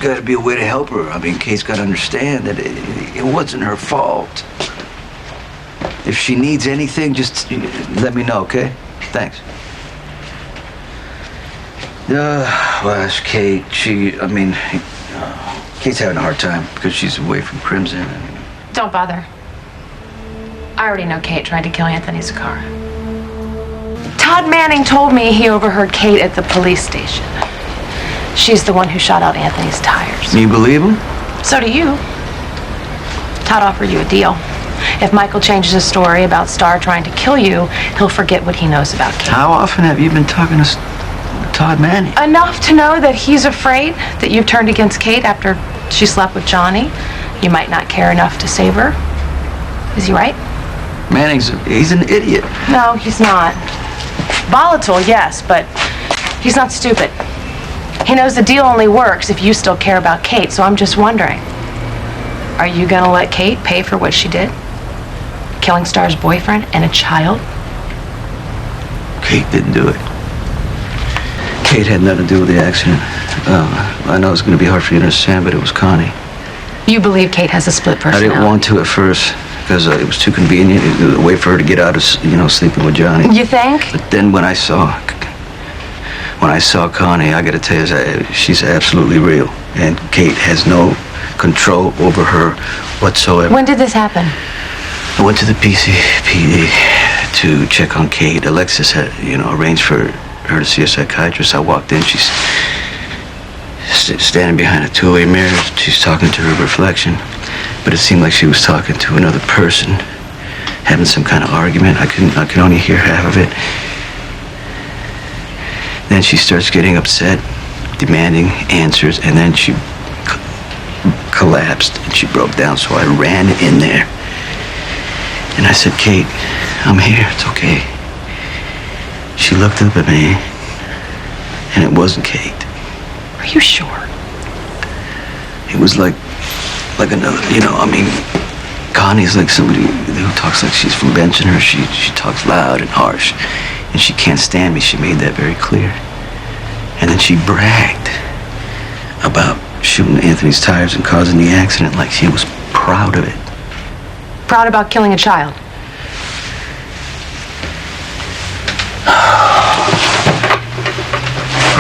got to be a way to help her. I mean, Kate's got to understand that it wasn't her fault. If she needs anything, just let me know, okay? Thanks. Well, that's Kate. Kate's having a hard time because she's away from Crimson. Don't bother. I already know Kate tried to kill Anthony's car. Todd Manning told me he overheard Kate at the police station. She's the one who shot out Anthony's tires. You believe him? So do you. Todd offered you a deal. If Michael changes his story about Star trying to kill you, he'll forget what he knows about Kate. How often have you been talking to Todd Manning? Enough to know that he's afraid that you've turned against Kate after she slept with Johnny. You might not care enough to save her. Is he right? He's an idiot. No, he's not. Volatile, yes, but he's not stupid. He knows the deal only works if you still care about Kate, so I'm just wondering, are you gonna let Kate pay for what she did? Killing Star's boyfriend and a child? Kate didn't do it. Kate had nothing to do with the accident. I know it's gonna be hard for you to understand, but it was Connie. You believe Kate has a split personality? I didn't want to at first because it was too convenient. It was a way for her to get out of, sleeping with Johnny. You think? But then when I saw Connie, I gotta tell you, she's absolutely real. And Kate has no control over her whatsoever. When did this happen? I went to the PCPD to check on Kate. Alexis had, arranged for her to see a psychiatrist. I walked in, she's standing behind a two-way mirror. She's talking to her reflection. But it seemed like she was talking to another person, having some kind of argument. I could only hear half of it. Then she starts getting upset, demanding answers, and then she collapsed and she broke down. So I ran in there and I said, "Kate, I'm here, it's okay." She looked up at me and it wasn't Kate. Are you sure? It was like another, Connie's like somebody who talks like she's from Bensonhurst. She talks loud and harsh, and she can't stand me. She made that very clear. And then she bragged about shooting Anthony's tires and causing the accident like she was proud of it. Proud about killing a child?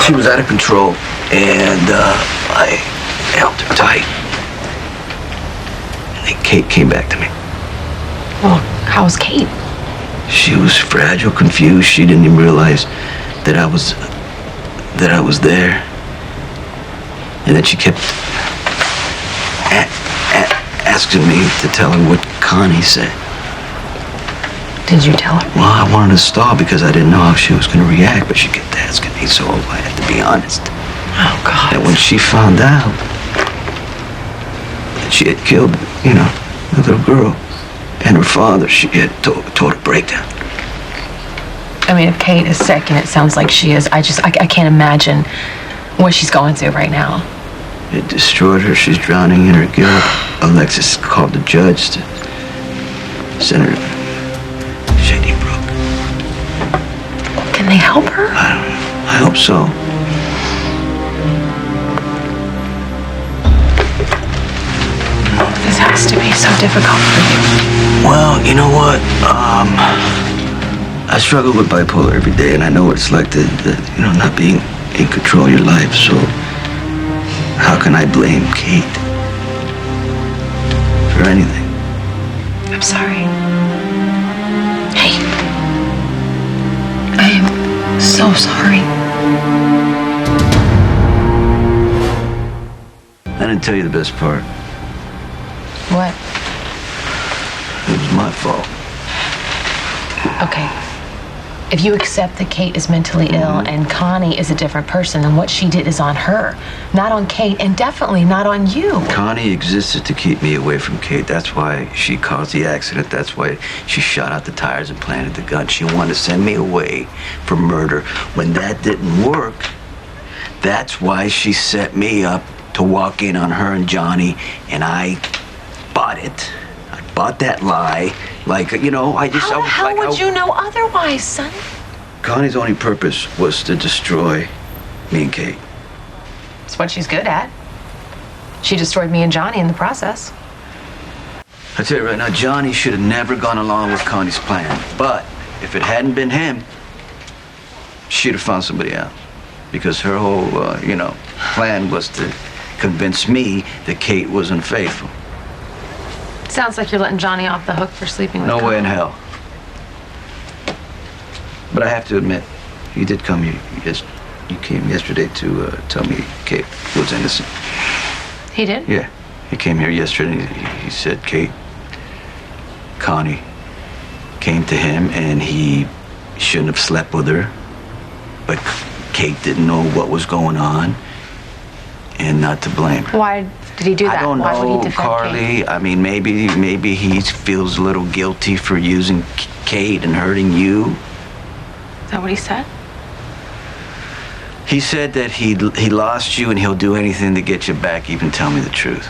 She was out of control, and I held her tight. Kate came back to me. Well, how's Kate? She was fragile, confused. She didn't even realize that I was there. And then she kept asking me to tell her what Connie said. Did you tell her? Well, I wanted to stall because I didn't know how she was going to react, but she kept asking me, so I had to be honest. Oh, God. And when she found out she had killed, the little girl and her father, she had total breakdown. I mean, if Kate is sick, and it sounds like she is, I can't imagine what she's going through right now. It destroyed her. She's drowning in her guilt. Alexis called the judge to send her to Shady Brook. Can they help her? I don't know. I hope so. This has to be so difficult for you. Well, you know what? I struggle with bipolar every day, and I know what it's like to not being in control of your life. So how can I blame Kate for anything? I'm sorry. Hey, I am so sorry. I didn't tell you the best part. What? It was my fault. Okay. If you accept that Kate is mentally ill and Connie is a different person, then what she did is on her, not on Kate, and definitely not on you. Connie existed to keep me away from Kate. That's why she caused the accident. That's why she shot out the tires and planted the gun. She wanted to send me away for murder. When that didn't work, that's why she set me up to walk in on her and Johnny, and I bought it. I bought that lie. Like, I just... How the hell would you know otherwise, son? Connie's only purpose was to destroy me and Kate. It's what she's good at. She destroyed me and Johnny in the process. I tell you right now, Johnny should have never gone along with Connie's plan. But if it hadn't been him, she'd have found somebody else. Because her whole, plan was to convince me that Kate was unfaithful. Sounds like you're letting Johnny off the hook for sleeping with No Connie. way in hell. But I have to admit, he did come here. You came yesterday to tell me Kate was innocent. He did? Yeah. He came here yesterday. He said Connie came to him and he shouldn't have slept with her. But Kate didn't know what was going on and not to blame her. Why did he do that? I don't Why would he know, defend Carly. Kate? I mean, maybe he feels a little guilty for using Kate and hurting you. Is that what he said? He said that he lost you and he'll do anything to get you back. Even tell me the truth.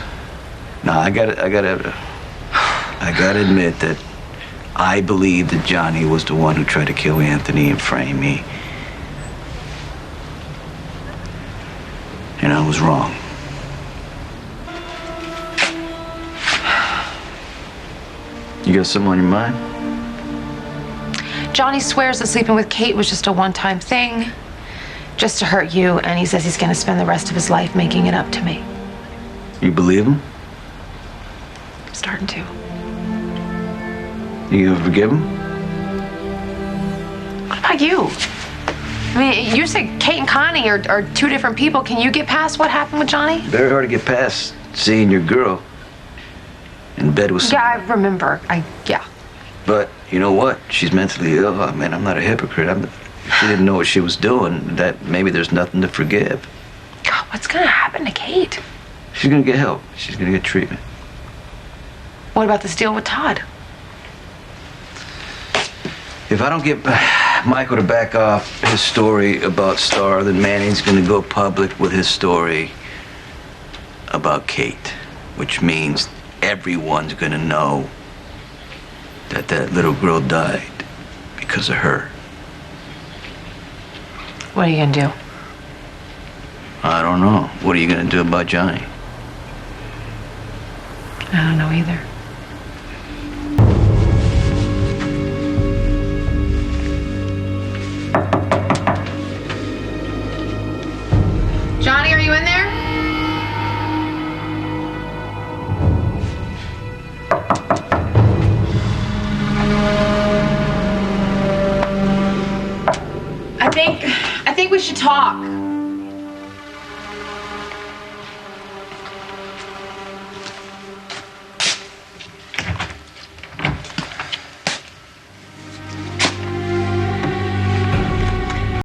Now I gotta admit that I believe that Johnny was the one who tried to kill Anthony and frame me. And I was wrong. You got something on your mind? Johnny swears that sleeping with Kate was just a one-time thing, just to hurt you, and he says he's going to spend the rest of his life making it up to me. You believe him? I'm starting to. You gonna forgive him? What about you? I mean, you said Kate and Connie are two different people. Can you get past what happened with Johnny? Very hard to get past seeing your girl in bed with someone. Yeah, I remember. Yeah. But you know what? She's mentally ill. I mean, I'm not a hypocrite. If she didn't know what she was doing, that maybe there's nothing to forgive. God, what's going to happen to Kate? She's gonna get help. She's gonna get treatment. What about this deal with Todd? If I don't get Michael to back off his story about Star, then Manning's gonna go public with his story about Kate, which means everyone's gonna know that little girl died because of her. What are you going to do? I don't know. What are you gonna do about Johnny? I don't know either. Johnny, are you in there? I think we should talk.